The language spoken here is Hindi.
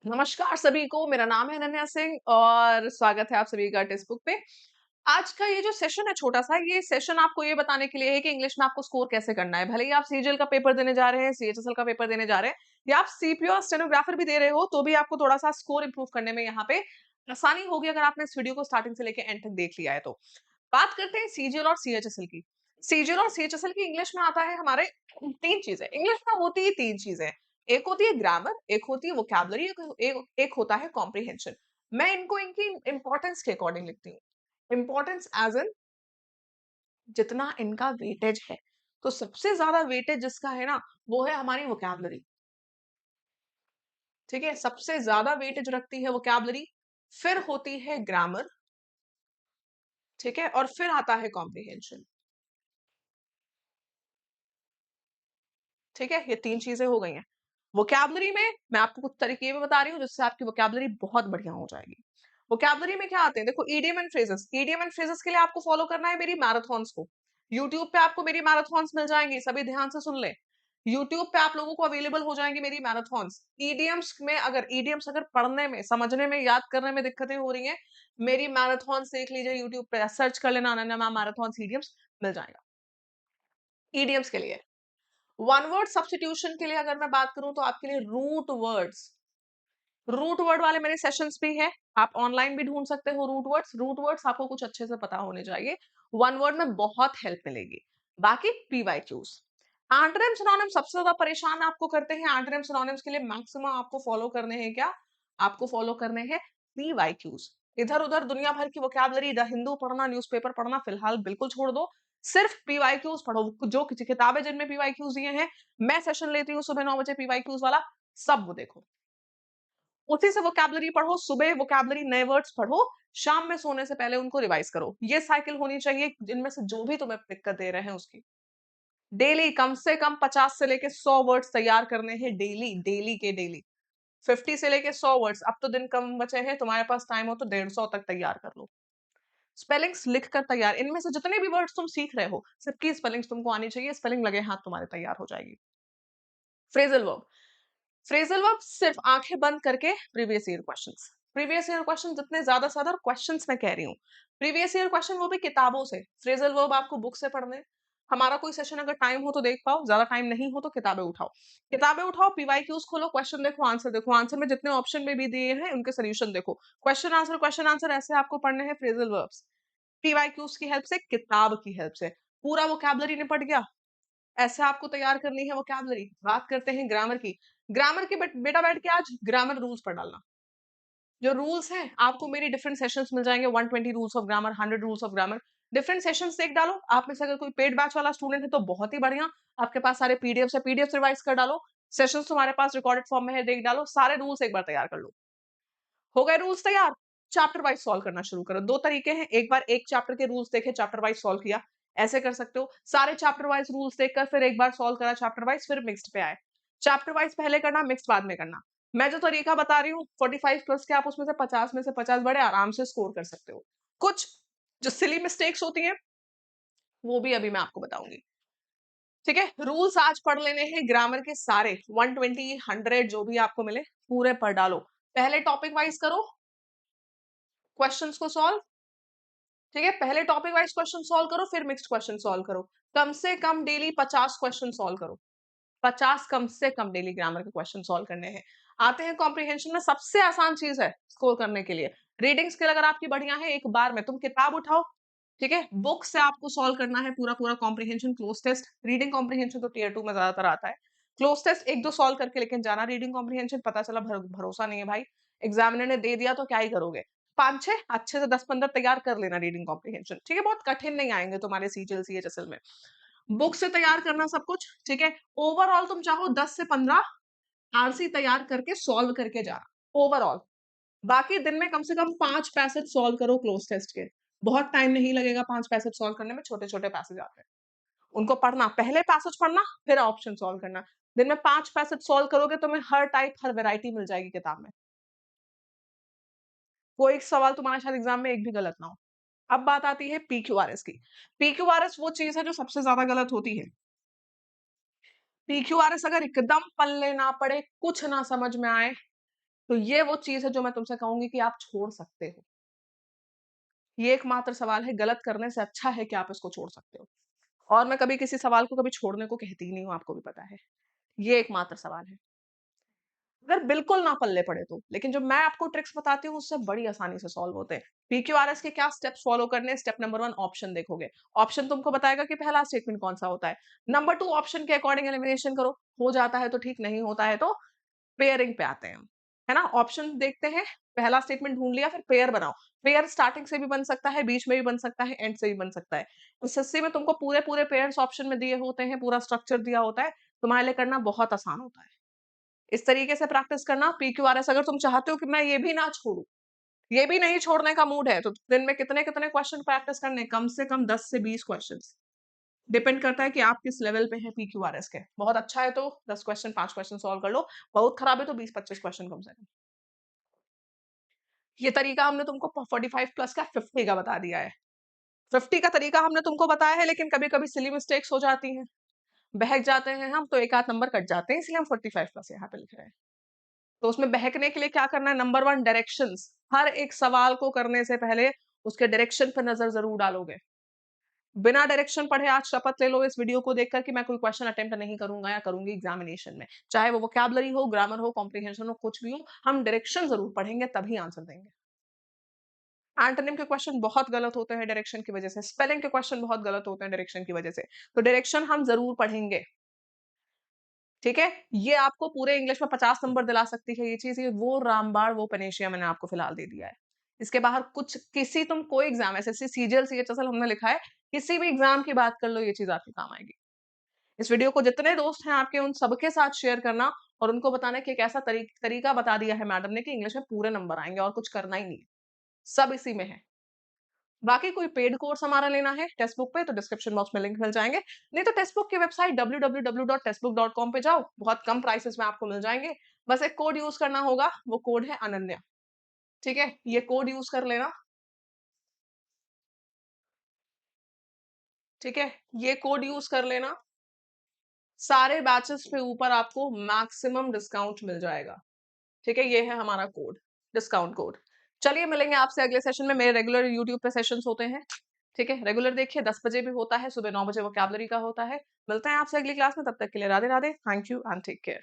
नमस्कार सभी को, मेरा नाम है अनन्या सिंह और स्वागत है आप सभी का टेक्स्ट बुक पे। आज का ये जो सेशन है छोटा-सा, ये सेशन आपको ये बताने के लिए है कि इंग्लिश में आपको स्कोर कैसे करना है। भले ही आप सीजीएल का पेपर देने जा रहे हैं, सीएचएसएल का पेपर देने जा रहे हैं या आप सीपीओ और स्टेनोग्राफर भी दे रहे हो, तो भी आपको थोड़ा-सा स्कोर इंप्रूव करने में यहाँ पे आसानी होगी अगर आपने इस वीडियो को स्टार्टिंग से लेके एंड तक देख लिया है तो। बात करते हैं सीजीएल और सीएचएसएल की। सीजीएल और सीएचएसएल की इंग्लिश में आता है हमारे 3 चीजें। इंग्लिश में होती है 3 चीजें। एक होती है ग्रामर, एक होती है वोकैब्युलरी, एक होता है कॉम्प्रिहेंशन। मैं इनको इनकी इंपॉर्टेंस के अकॉर्डिंग लिखती हूँ। इंपॉर्टेंस एज इन जितना इनका वेटेज है। तो सबसे ज्यादा वेटेज जिसका है ना, वो है हमारी वोकैब्युलरी। ठीक है, सबसे ज्यादा वेटेज रखती है वोकैब्युलरी, फिर होती है ग्रामर, ठीक है, और फिर आता है कॉम्प्रिहेंशन। ठीक है, ये 3 चीजें हो गई हैं। वोकैब्युलरी में मैं आपको कुछ तरीके भी बता रही हूँ जिससे आपकी वोकैब्युलरी बहुत बढ़िया हो जाएगी। वोकैब्युलरी में क्या आते हैं, देखो idiom and phrases. Idiom and phrases के लिए आपको फॉलो करना है मेरी मैराथन्स को। यूट्यूब पे आपको मेरी मैराथन्स मिल जाएंगी, सभी ध्यान से सुन ले। यूट्यूब पे आप लोगों को अवेलेबल हो जाएंगी मेरी मैराथन्स। ईडियम्स अगर पढ़ने में, समझने में, याद करने में दिक्कतें हो रही हैं, मेरी मैराथन्स देख लीजिए, यूट्यूब पे सर्च कर लेना अनन्या मैम मैराथन्स ईडियम्स, मिल जाएगा। ईडियम्स के लिए वन वर्ड सब्स्टिट्यूशन के लिए अगर मैं बात करूं तो आपके लिए रूट वर्ड वाले मेरे सेशंस भी है। आप ऑनलाइन भी ढूंढ सकते हो रूट वर्ड्स आपको कुछ अच्छे से पता होने चाहिए। वन वर्ड में बहुत हेल्प मिलेगी। बाकी पीवाईक्यूज, एंटोनिम सिनोनिम सबसे ज्यादा परेशान आपको करते हैं। एंटोनिम सिनोनिम्स के लिए मैक्सिमम आपको फॉलो करने हैं क्या, आपको फॉलो करने हैं पीवाईक्यूज। इधर उधर दुनिया भर की वोकैब्युलरी, द हिंदू पढ़ना, न्यूज़पेपर पढ़ना फिलहाल बिल्कुल छोड़ दो। सिर्फ पीवाईक्यूज पढ़ो। जो किसी किताबें जिनमें पीवाईक्यूज दिए हैं, मैं सेशन लेती हूँ सुबह 9 बजे पीवाईक्यूज वाला, सब वो देखो। उसी से वोकैब्युलरी पढ़ो, सुबह वोकैब्युलरी नए वर्ड्स पढ़ो, शाम में सोने से पहले उनको रिवाइज करो। ये साइकिल होनी चाहिए जिनमें से जो भी तुम्हें दिक्कत दे रहे हैं उसकी। डेली कम से कम 50 से लेके 100 वर्ड्स तैयार करने हैं, डेली डेली के डेली। 50 से लेके 100 वर्ड्स, अब तो दिन कम बचे हैं, तुम्हारे पास टाइम हो तो 150 तक तैयार कर लो। स्पेलिंग्स लिख कर तैयार, इनमें से जितने भी वर्ड्स तुम सीख रहे हो, सबकी स्पेलिंग्स तुमको आनी चाहिए। स्पेलिंग लगे हाथ तुम्हारे तैयार हो जाएगी। फ्रेजल वर्ब, फ्रेजल वर्ब सिर्फ आंखें बंद करके previous year questions. Previous year question जितने ज्यादा से ज्यादा क्वेश्चंस मैं कह रही हूँ, प्रीवियस ईयर क्वेश्चन वो भी किताबों से। फ्रेजल वर्ब आपको बुक से पढ़ने। हमारा कोई सेशन अगर टाइम हो तो देख पाओ, ज्यादा टाइम नहीं हो तो किताबें उठाओ। किताबें उठाओ, पीवाईक्यूज खोलो, क्वेश्चन देखो, आंसर देखो, आंसर में जितने ऑप्शन में भी दिए हैं उनके सोल्यूशन देखो। क्वेश्चन आंसर ऐसे आपको पढ़ने हैं फ्रेजल वर्ब्स। पीवाईक्यूज की हेल्प से, किताब की हेल्प से पूरा वोकैब्युलरी निपट गया। ऐसे आपको तैयार करनी है वोकैब्युलरी। बात करते हैं ग्रामर की। ग्रामर के बेटा बैठ के आज ग्रामर रूल्स पढ़ डालना। जो रूल्स हैं आपको मेरी डिफरेंट सेशंस मिल जाएंगे, 120 rules of grammar, 100 rules of grammar. Different sessions देख डालो। आप में से अगर कोई पेड बैच वाला स्टूडेंट है तो बहुत ही बढ़िया, आपके पास सारे पीडीएफ है, पीडीएफ रिवाइज कर डालो। सेशंस तुम्हारे पास रिकॉर्डेड फॉर्म में है, देख डालो, सारे रूल्स एक बार तैयार कर लो। हो गए रूल्स तैयार, चैप्टर वाइज सॉल्व करना शुरू करो। दो तरीके हैं, एक बार एक चैप्टर के रूल्स देखे, चैप्टर वाइज सॉल्व किया, ऐसे कर सकते हो। सारे चैप्टर वाइज रूल्स देखकर फिर एक बार सॉल्व करा चैप्टर वाइज, फिर मिक्स्ड पे आए। चैप्टर वाइज पहले करना, मिक्स्ड बाद में करना। मैं जो तरीका बता रही हूँ 45 प्लस के, आप उसमें से 50 में से 50 बड़े आराम से स्कोर कर सकते हो। कुछ जो सिली मिस्टेक्स होती हैं वो भी अभी मैं आपको बताऊंगी। ठीक है, रूल्स आज पढ़ लेने हैं ग्रामर के सारे, 120 100 जो भी आपको मिले पूरे पढ़ डालो। पहले टॉपिक वाइज करो क्वेश्चंस को सॉल्व। ठीक है, पहले टॉपिक वाइज क्वेश्चन सॉल्व करो, फिर मिक्स्ड क्वेश्चन सॉल्व करो। कम से कम डेली 50 क्वेश्चन सॉल्व करो। 50 कम से कम डेली ग्रामर के क्वेश्चन सॉल्व करने हैं। आते हैं कॉम्प्रिहेंशन में, सबसे आसान चीज है स्कोर करने के लिए। रीडिंग स्किल अगर आपकी बढ़िया है, एक बार में तुम किताब उठाओ, ठीक है, बुक से आपको सॉल्व करना है पूरा पूरा comprehension. Cloze test, reading comprehension तो टीयर 2 में ज्यादातर आता है। क्लोज टेस्ट एक दो सॉल्व करके लेकिन जाना। रीडिंग कॉम्प्रिहेंशन पता चला भरोसा नहीं है भाई, एग्जामिनर ने दे दिया तो क्या ही करोगे। 5-6 अच्छे से 10-15 तैयार कर लेना रीडिंग कॉम्प्रिहेंशन। ठीक है, बहुत कठिन नहीं आएंगे तुम्हारे सीजीएल सीएचएसएल में। बुक से तैयार करना सब कुछ, ठीक है। ओवरऑल तुम चाहो 10 से 15 आरसी तैयार करके सॉल्व करके जाना ओवरऑल। बाकी दिन में कम से कम 5 पैसेज सॉल्व करो क्लोज टेस्ट के। बहुत टाइम नहीं लगेगा 5 पैसेज सॉल्व करने में, छोटे छोटे पैसेज आते हैं, उनको पढ़ना, पहले पैसेज पढ़ना फिर ऑप्शन सॉल्व करना। दिन में 5 पैसेज सॉल्व करोगे तो तुम्हें हर टाइप हर वेराइटी मिल जाएगी किताब में। कोई एक सवाल तुम्हारे शायद एग्जाम में एक भी गलत ना हो। अब बात आती है पीक्यूआरएस की। पीक्यूआरएस वो चीज है जो सबसे ज्यादा गलत होती है। पीक्यूआरएस अगर एकदम पल्ले ना पड़े, कुछ ना समझ में आए, तो ये वो चीज़ है जो मैं तुमसे कहूँगी कि आप छोड़ सकते हो। ये एकमात्र सवाल है, गलत करने से अच्छा है कि आप इसको छोड़ सकते हो। और मैं कभी किसी सवाल को कभी छोड़ने को कहती ही नहीं हूँ, आपको भी पता है। ये एकमात्र सवाल है। अगर बिल्कुल ना पल्ले पड़े तो, लेकिन जो मैं आपको ट्रिक्स बताती हूँ उससे बड़ी आसानी से सॉल्व होते हैं। पीक्यूआरएस के क्या स्टेप्स फॉलो करने हैं? स्टेप नंबर 1 ऑप्शन देखोगे। ऑप्शन तुमको बताएगा कि पहला स्टेटमेंट कौन-सा होता है। नंबर 2 ऑप्शन के अकॉर्डिंग एलिमिनेशन करो। हो जाता है तो ठीक, नहीं होता है तो पेयरिंग पे आते हैं हम। है ना? ऑप्शन देखते हैं, पहला स्टेटमेंट ढूँढ लिया, फिर पेयर बनाओ। पेयर स्टार्टिंग से भी बन सकता है, बीच में भी बन सकता है, एंड से भी बन सकता है। एसएससी में तुमको पूरे-पूरे पेयर्स ऑप्शन में दिए होते हैं, पूरा स्ट्रक्चर दिया होता है, तुम्हारे लिए करना बहुत आसान होता है। इस तरीके से प्रैक्टिस करना। पीक्यूआरएस अगर तुम चाहते हो कि मैं ये भी ना छोड़ूं, ये भी नहीं छोड़ने का मूड है, तो दिन में कितने कितने क्वेश्चन प्रैक्टिस करने, कम से कम 10 से 20 क्वेश्चन। डिपेंड करता है कि आप किस लेवल पे हैं पीक्यूआरएस के। बहुत अच्छा है तो 10 क्वेश्चन 5 क्वेश्चन सॉल्व कर लो, बहुत खराब है तो 20-25 क्वेश्चन कम से कम। ये तरीका हमने तुमको 45 प्लस का 50 का बता दिया है। 50 का तरीका हमने तुमको बताया है, लेकिन कभी कभी सिली मिस्टेक्स हो जाती हैं, बहक जाते हैं हम, तो एक आध नंबर कट जाते हैं, इसलिए हम 45 प्लस यहाँ पे लिख रहे हैं। तो उसमें बहकने के लिए क्या करना है? Number 1 directions. हर एक सवाल को करने से पहले उसके डायरेक्शन पर नजर जरूर डालोगे। बिना डायरेक्शन पढ़े आज शपथ ले लो इस वीडियो को देखकर कि मैं कोई क्वेश्चन अटेम्प्ट नहीं करूंगा या करूंगी एग्जामिनेशन में, चाहे वो वोकैबुलरी हो, ग्रामर हो, कॉम्प्रिहेंशन हो, कुछ भी हो, हम डायरेक्शन जरूर पढ़ेंगे तभी आंसर देंगे। एंटोनिम के क्वेश्चन बहुत गलत होते हैं डायरेक्शन की वजह से, स्पेलिंग के क्वेश्चन बहुत गलत होते हैं डायरेक्शन की वजह से, तो डायरेक्शन हम जरूर पढ़ेंगे। ठीक है? ये आपको पूरे इंग्लिश में 50 नंबर दिला सकती है ये चीज़, ये वो रामबाण, वो पनेशिया मैंने आपको फिलहाल दे दिया है। इसके बाहर कुछ किसी तुम कोई एग्ज़ाम एसएससी, सीजीएल, सीएचएसएल हमने लिखा है, किसी भी एग्ज़ाम की बात कर लो, ये चीज़ आपके काम आएगी। इस वीडियो को जितने दोस्त हैं आपके उन सबके साथ शेयर करना और उनको बताना कि एक ऐसा तरीका बता दिया है मैडम ने कि इंग्लिश में पूरे नंबर आएँगे और कुछ करना ही नहीं है। सब इसी में है। बाकी कोई पेड कोर्स हमारा लेना है टेक्स्ट बुक पे तो डिस्क्रिप्शन बॉक्स में लिंक मिल जाएंगे, नहीं तो टेक्स्ट बुक की वेबसाइट www.textbook.com पे जाओ, बहुत कम प्राइसेस में आपको मिल जाएंगे। बस एक कोड यूज करना होगा, वो कोड है अनन्या। ठीक है, ये कोड यूज कर लेना। ठीक है, ये कोड यूज कर लेना, सारे बैचेस पे ऊपर आपको मैक्सिमम डिस्काउंट मिल जाएगा। ठीक है, ये है हमारा कोड, डिस्काउंट कोड। चलिए मिलेंगे आपसे अगले सेशन में, मेरे रेगुलर यूट्यूब पे सेशंस होते हैं। ठीक है, रेगुलर देखिए, 10 बजे भी होता है, सुबह 9 बजे वोकैबुलरी का होता है। मिलते हैं आपसे अगली क्लास में, तब तक के लिए Radhe Radhe, thank you and take care.